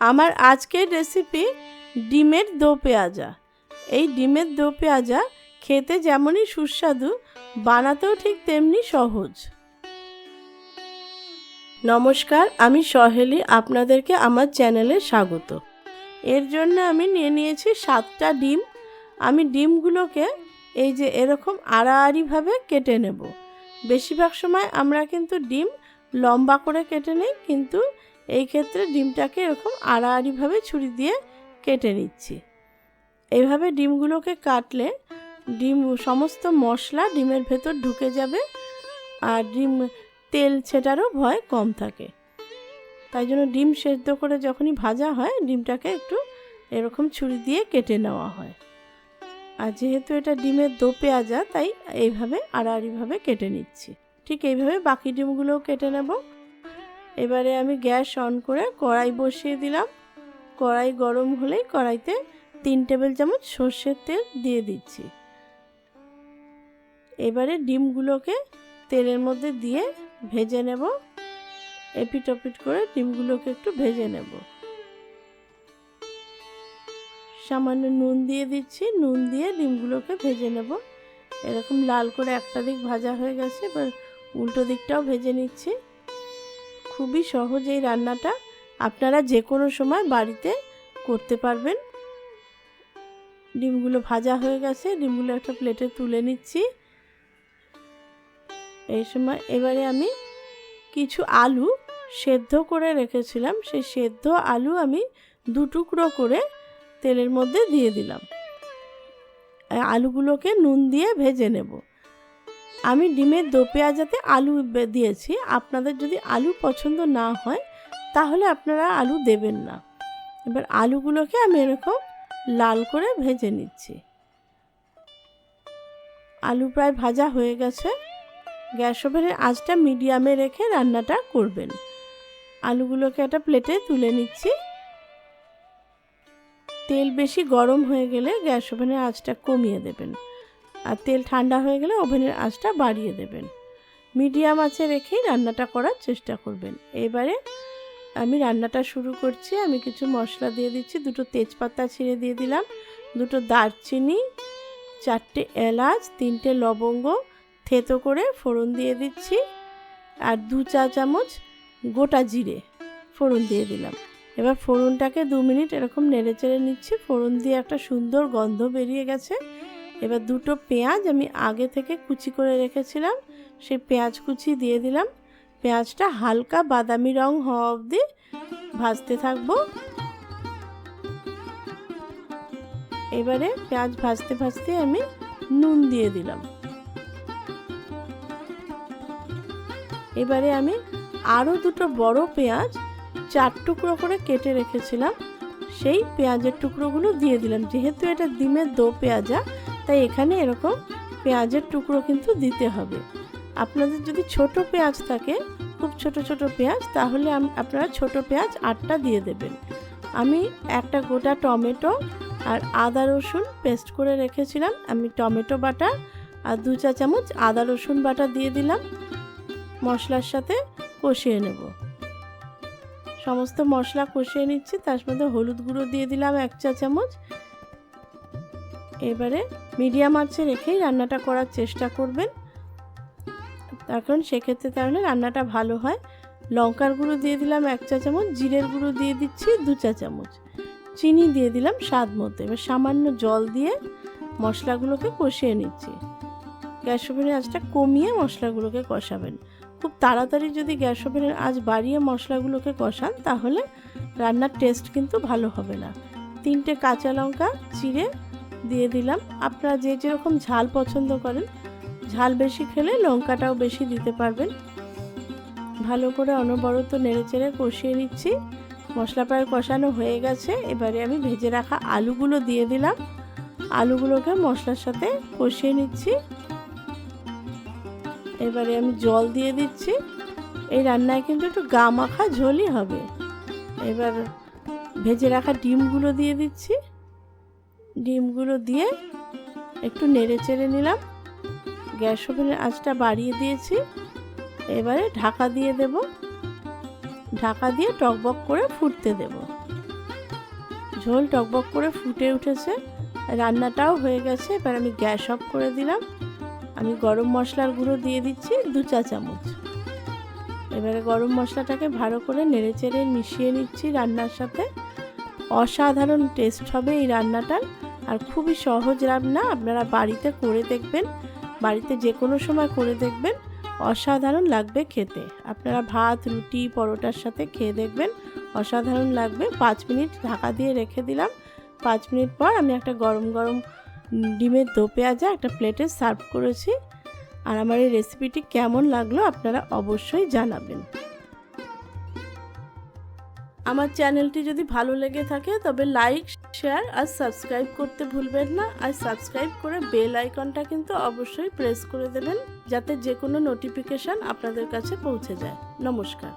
আমার আজকের রেসিপি ডিমের দো পেঁয়াজা। এই ডিমের দো পেঁয়াজা খেতে যেমনই সুস্বাদু, বানাতেও ঠিক তেমনি সহজ। নমস্কার, আমি সহেলি, আপনাদেরকে আমার চ্যানেলে স্বাগত। এর জন্য আমি নিয়ে নিয়েছি 7টা ডিম। আমি ডিমগুলোকে এই যে এরকম আড়াআড়িভাবে কেটে নেব। বেশিরভাগ সময় আমরা কিন্তু ডিম লম্বা করে কেটে নিই, কিন্তু এই ক্ষেত্রে ডিমটাকে এরকম আড়াআড়িভাবে ছুরি দিয়ে কেটে নিচ্ছি। এইভাবে ডিমগুলোকে কাটলে সমস্ত মশলা ডিমের ভেতর ঢুকে যাবে, আর ডিম তেল ছেটারও ভয় কম থাকে। তাই জন্য ডিম সেদ্ধ করে যখনই ভাজা হয়, ডিমটাকে একটু এরকম ছুরি দিয়ে কেটে নেওয়া হয়। আর যেহেতু এটা ডিমের দো পেঁয়াজা, তাই এইভাবে আড়াআড়িভাবে কেটে নিচ্ছি। ঠিক এইভাবে বাকি ডিমগুলোও কেটে নেব। এবারে আমি গ্যাস অন করে কড়াই বসিয়ে দিলাম। কড়াই গরম হলেই কড়াইতে 3 টেবিল চামচ সর্ষের তেল দিয়ে দিচ্ছি। এবারে ডিমগুলোকে তেলের মধ্যে দিয়ে ভেজে নেব। এপিট ওপিট করে ডিমগুলোকে একটু ভেজে নেব। সামান্য নুন দিয়ে দিচ্ছি। নুন দিয়ে ডিমগুলোকে ভেজে নেব। এরকম লাল করে একটা দিক ভাজা হয়ে গেছে, এবার উল্টো দিকটাও ভেজে নিচ্ছি। খুবই সহজ এই রান্নাটা, আপনারা যে কোনো সময় বাড়িতে করতে পারবেন। ডিমগুলো ভাজা হয়ে গেছে, ডিমগুলো একটা প্লেটে তুলে নিচ্ছি। এই সময় এবারে আমি কিছু আলু সেদ্ধ করে রেখেছিলাম, সেই সেদ্ধ আলু আমি 2 টুকরো করে তেলের মধ্যে দিয়ে দিলাম। আলুগুলোকে নুন দিয়ে ভেজে নেব। আমি ডিমের দো পেঁয়াজাতে আলু দিয়েছি। আপনাদের যদি আলু পছন্দ না হয়, তাহলে আপনারা আলু দেবেন না। এবার আলুগুলোকে আমি এরকম লাল করে ভেজে নিচ্ছি। আলু প্রায় ভাজা হয়ে গেছে। গ্যাস ওভেনের আঁচটা মিডিয়ামে রেখে রান্নাটা করবেন। আলুগুলোকে একটা প্লেটে তুলে নিচ্ছি। তেল বেশি গরম হয়ে গেলে গ্যাস ওভেনের আঁচটা কমিয়ে দেবেন, আর তেল ঠান্ডা হয়ে গেলে ওভেনের আঁচটা বাড়িয়ে দেবেন। মিডিয়াম আঁচে রেখেই রান্নাটা করার চেষ্টা করবেন। এবারে আমি রান্নাটা শুরু করছি। আমি কিছু মশলা দিয়ে দিচ্ছি। 2টো তেজপাতা ছিঁড়ে দিয়ে দিলাম, 2টো দারচিনি, 4টে এলাচ, 3টে লবঙ্গ থেতো করে ফোড়ন দিয়ে দিচ্ছি, আর 2 চা চামচ গোটা জিরে ফোড়ন দিয়ে দিলাম। এবার ফোড়নটাকে 2 মিনিট এরকম নেড়ে চেড়ে নিচ্ছি। ফোড়ন দিয়ে একটা সুন্দর গন্ধ বেরিয়ে গেছে। এবার 2টো পেঁয়াজ আমি আগে থেকে কুচি করে রেখেছিলাম, সেই পেঁয়াজ কুচি দিয়ে দিলাম। পেঁয়াজটা হালকা বাদামি রং হওয়া অবধি ভাজতে থাকবো। এবারে পেঁয়াজ ভাজতে ভাজতে আমি নুন দিয়ে দিলাম। এবারে আমি আরও 2টো বড় পেঁয়াজ 4 টুকরো করে কেটে রেখেছিলাম, সেই পেঁয়াজের টুকরোগুলো দিয়ে দিলাম। যেহেতু এটা ডিমের দো পেঁয়াজা, তাই এখানে এরকম পেঁয়াজের টুকরো কিন্তু দিতে হবে। আপনাদের যদি ছোট পেঁয়াজ থাকে, খুব ছোট ছোট পেঁয়াজ, তাহলে আপনারা ছোট পেঁয়াজ 8টা দিয়ে দেবেন। আমি একটা গোটা টমেটো আর আদা রসুন পেস্ট করে রেখেছিলাম, আমি টমেটো বাটা আর 2 চা চামচ আদা রসুন বাটা দিয়ে দিলাম। মশলার সাথে কষিয়ে নেব। সমস্ত মশলা কষিয়ে নিচ্ছি। তার মধ্যে হলুদ গুঁড়ো দিয়ে দিলাম 1 চা চামচ। এবারে মিডিয়াম আঁচে রেখেই রান্নাটা করার চেষ্টা করবেন, তখন সেক্ষেত্রে তাহলে রান্নাটা ভালো হয়। লঙ্কার গুঁড়ো দিয়ে দিলাম 1 চা চামচ, জিরের গুঁড়ো দিয়ে দিচ্ছি 2 চা চামচ, চিনি দিয়ে দিলাম স্বাদ মতো। এবার সামান্য জল দিয়ে মশলাগুলোকে কষিয়ে নিচ্ছি। গ্যাস ওভেনের আঁচটা কমিয়ে মশলাগুলোকে কষাবেন। খুব তাড়াতাড়ি যদি গ্যাস ওভেনের আঁচ বাড়িয়ে মশলাগুলোকে কষান, তাহলে রান্নার টেস্ট কিন্তু ভালো হবে না। 3টে কাঁচা লঙ্কা চিড়ে দিয়ে দিলাম। আপনারা যে যেরকম ঝাল পছন্দ করেন, ঝাল বেশি খেলে লঙ্কাটাও বেশি দিতে পারবেন। ভালো করে অনবরত নেড়েচেড়ে কষিয়ে নিচ্ছি। মশলা প্রায় কষানো হয়ে গেছে। এবারে আমি ভেজে রাখা আলুগুলো দিয়ে দিলাম। আলুগুলোকে মশলার সাথে কষিয়ে নিচ্ছি। এবারে আমি জল দিয়ে দিচ্ছি। এই রান্নায় কিন্তু একটু গা মাখা ঝোলই হবে। এবার ভেজে রাখা ডিমগুলো দিয়ে দিচ্ছি। ডিমগুলো দিয়ে একটু নেড়ে চেড়ে নিলাম। গ্যাস ওভেনের আঁচটা বাড়িয়ে দিয়েছি। এবারে ঢাকা দিয়ে দেব। ঢাকা দিয়ে টকবক করে ফুটতে দেব। ঝোল টকবক করে ফুটে উঠেছে, রান্নাটাও হয়ে গেছে। এবার আমি গ্যাস অফ করে দিলাম। আমি গরম মশলার গুঁড়ো দিয়ে দিচ্ছি 2 চা চামচ। এবারে গরম মশলাটাকে ভালো করে নেড়েচেড়ে মিশিয়ে নিচ্ছি রান্নার সাথে। অসাধারণ টেস্ট হবে এই রান্নাটার, আর খুবই সহজ রান্না। আপনারা বাড়িতে করে দেখবেন, বাড়িতে যে কোনো সময় করে দেখবেন, অসাধারণ লাগবে খেতে। আপনারা ভাত, রুটি, পরোটার সাথে খেয়ে দেখবেন, অসাধারণ লাগবে। 5 মিনিট ঢাকা দিয়ে রেখে দিলাম। 5 মিনিট পর আমি একটা গরম গরম ডিমের দো পেঁয়াজা একটা প্লেটে সার্ভ করেছি। আর আমার এই রেসিপিটি কেমন লাগলো আপনারা অবশ্যই জানাবেন। আমার চ্যানেলটি যদি ভালো লেগে থাকে তবে লাইক, শেয়ার আর সাবস্ক্রাইব করতে ভুলবেন না। আর সাবস্ক্রাইব করে বেল আইকনটা কিন্তু অবশ্যই প্রেস করে দেবেন, যাতে যে কোনো নোটিফিকেশান আপনাদের কাছে পৌঁছে যায়। নমস্কার।